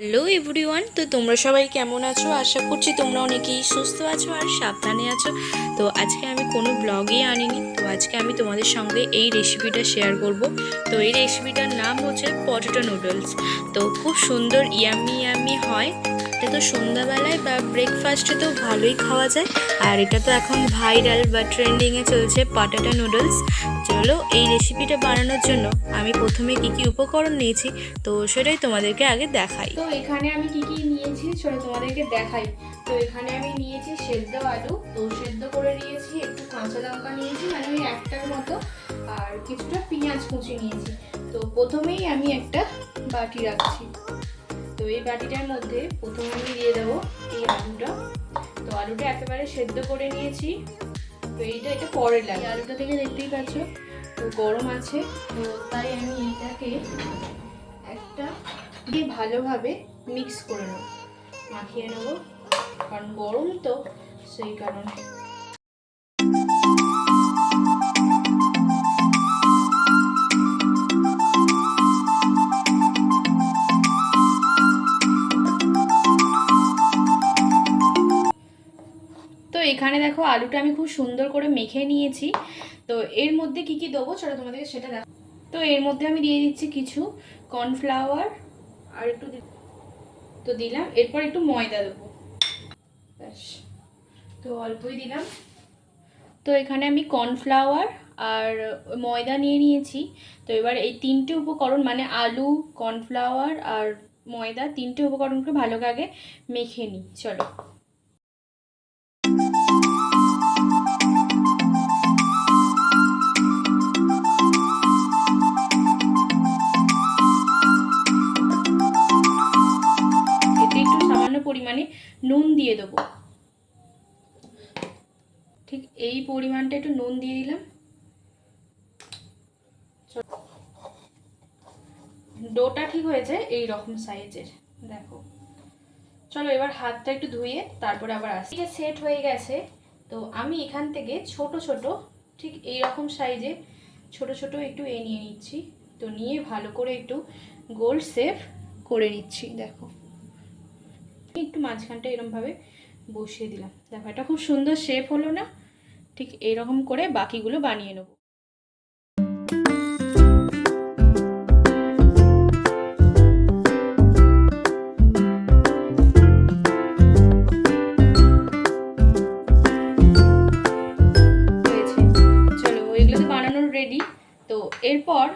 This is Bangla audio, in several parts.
হ্যালো এভরিওয়ান, তো তোমরা সবাই কেমন আছো? আশা করছি তোমরা অনেকেই সুস্থ আছো আর সাবধানে আছো। তো আজকে আমি কোনো ব্লগই আনিনি, তো আজকে আমি তোমাদের সঙ্গে এই রেসিপিটা শেয়ার করব। তো এই রেসিপিটার নাম হচ্ছে পটেটো নুডলস। তো খুব সুন্দর ইয়াম্মি ইয়াম্মি হয়। এটা তো সন্ধ্যাবেলায় বা ব্রেকফাস্টে তো ভালোই খাওয়া যায়। আর এটা তো এখন ভাইরাল বা ট্রেন্ডিংয়ে চলছে পটেটো নুডলস। চলো এই রেসিপিটা বানানোর জন্য আমি প্রথমে কী কী উপকরণ নিয়েছি তো সেটাই তোমাদেরকে আগে দেখাই। তো এখানে আমি কি কি নিয়েছি চলো তোমাদেরকে দেখাই। তো এখানে আমি নিয়েছি সেদ্ধ আলু, তো সেদ্ধ করে নিয়েছি, একটু কাঁচা লঙ্কা নিয়েছি মানে ওই একটার মতো, আর কিছুটা পেঁয়াজ কুচি নিয়েছি। তো প্রথমেই আমি একটা বাটি রাখছি। তো এই বাটিটার মধ্যে প্রথমে আমি দিয়ে দেবো এই আলুটা। তো আলুটা একেবারে সেদ্ধ করে নিয়েছি। তো এটা পরে লাগে, আলুটা থেকে দেখতেই পাচ্ছ তো গরম আছে। তো তাই আমি এইটাকে একটা দিয়ে ভালোভাবে মিক্স করে নেব, মাখিয়ে নেব, কারণ গরম তো সেই কারণে। তো এখানে দেখো আলুটা আমি খুব সুন্দর করে মেখে নিয়েছি। তো এর মধ্যে কি কি দেবো চলো তোমাদেরকে সেটা দেখো। তো এর মধ্যে আমি দিয়ে দিচ্ছি কিছু কর্নফ্লাওয়ার আর একটু তো দিলাম, এরপর একটু ময়দা দেবো, ব্যাস। তো অল্পই দিলাম। তো এখানে আমি কর্নফ্লাওয়ার আর ময়দা নিয়ে নিয়েছি। তো এবার এই তিনটে উপকরণ মানে আলু, কর্নফ্লাওয়ার আর ময়দা, তিনটে উপকরণকে ভালো করে আগে মেখে নিই চলো। এতে একটু সামান্য পরিমাণে নুন দিয়ে দেবো, ঠিক এই পরিমাণটা একটু নুন দিয়ে দিলাম। ডোটা ঠিক হয়েছে এই রকম সাইজের, দেখো। চলো এবার হাতটা একটু ধুয়ে তারপরে আবার আসি। সেট হয়ে গেছে। তো আমি এখান থেকে ছোট ছোট ঠিক এই রকম সাইজে ছোট ছোট একটু নিয়ে নিচ্ছি। তো নিয়ে ভালো করে একটু গোল শেপ করে নিচ্ছি, দেখো। একটু মাঝখানটা এরকমভাবে বসিয়ে দিলাম, দেখো এটা খুব সুন্দর শেপ হলো না? ঠিক এইরকম করে বাকিগুলো বানিয়ে নেবো। রেডি। তো এরপর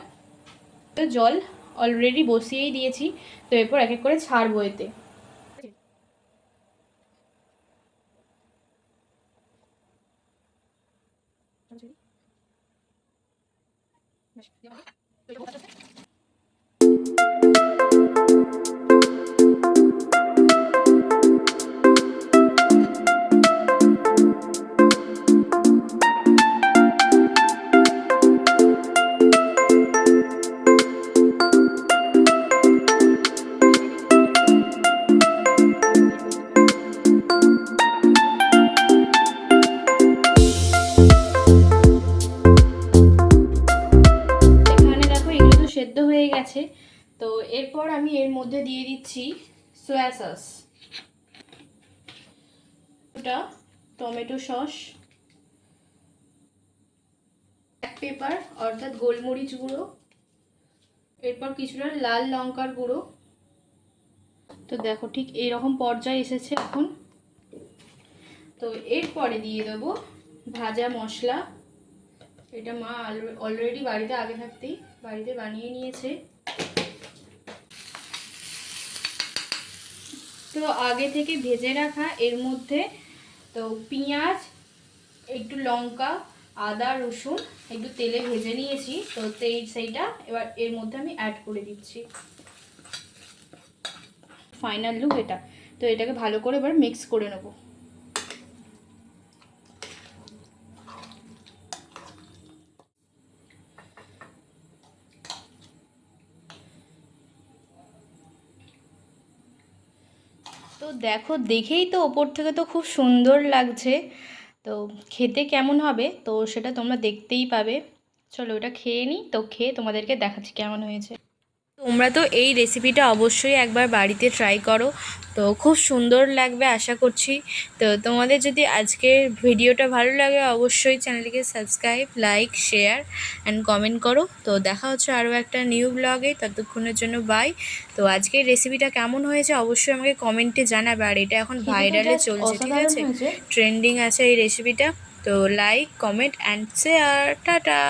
জল অলরেডি বসিয়েই দিয়েছি। তো এরপর এক এক করে ছাড়বো এতে। সেদ্ধ হয়ে গেছে। তো এরপর আমি এর মধ্যে দিয়ে দিচ্ছি soya sauce, tomato sauce, black pepper অর্থাৎ গোলমরিচ গুঁড়ো, এরপর কিছুটা লাল লঙ্কার গুঁড়ো। তো দেখো ঠিক এইরকম পর্যায়ে এসেছে এখন। তো এরপরে দিয়ে দেবো ভাজা মশলা। এটা মা অলরেডি বাড়িতে আগে থাকতেই বাড়িতে বানিয়ে নিয়েছে। তো আগে থেকে ভেজে রাখা এর মধ্যে তো পেঁয়াজ, একটু লঙ্কা, আদা, রসুন একটু তেলে ভেজে নিয়েছি। তো সেইটা এবার এর মধ্যে আমি অ্যাড করে দিচ্ছি। ফাইনাল লুক এটা। তো এটাকে ভালো করে এবার মিক্স করে নেব। তো দেখো দেখেই তো ওপর থেকে তো খুব সুন্দর লাগছে। তো খেতে কেমন হবে তো সেটা তোমরা দেখতেই পাবে। চলো ওটা খেয়ে নিই, তো খেয়ে তোমাদেরকে দেখাচ্ছি কেমন হয়েছে। তো তোমরা তো এই রেসিপিটা অবশ্যই একবার বাড়িতে ট্রাই করো, তো খুব সুন্দর লাগবে আশা করছি। তো তোমাদের যদি আজকের ভিডিওটা ভালো লাগে অবশ্যই চ্যানেলটিকে subscribe, like, share and comment করো। তো দেখা হচ্ছে আরও একটা নিউ ব্লগে, ততক্ষণের জন্য বাই। তো আজকের রেসিপিটা কেমন হয়েছে অবশ্যই আমাকে কমেন্টে জানাবে। আর এটা এখন ভাইরালে চলছে, ঠিক আছে, ট্রেন্ডিং আছে এই রেসিপিটা। তো like, comment and share. Tata.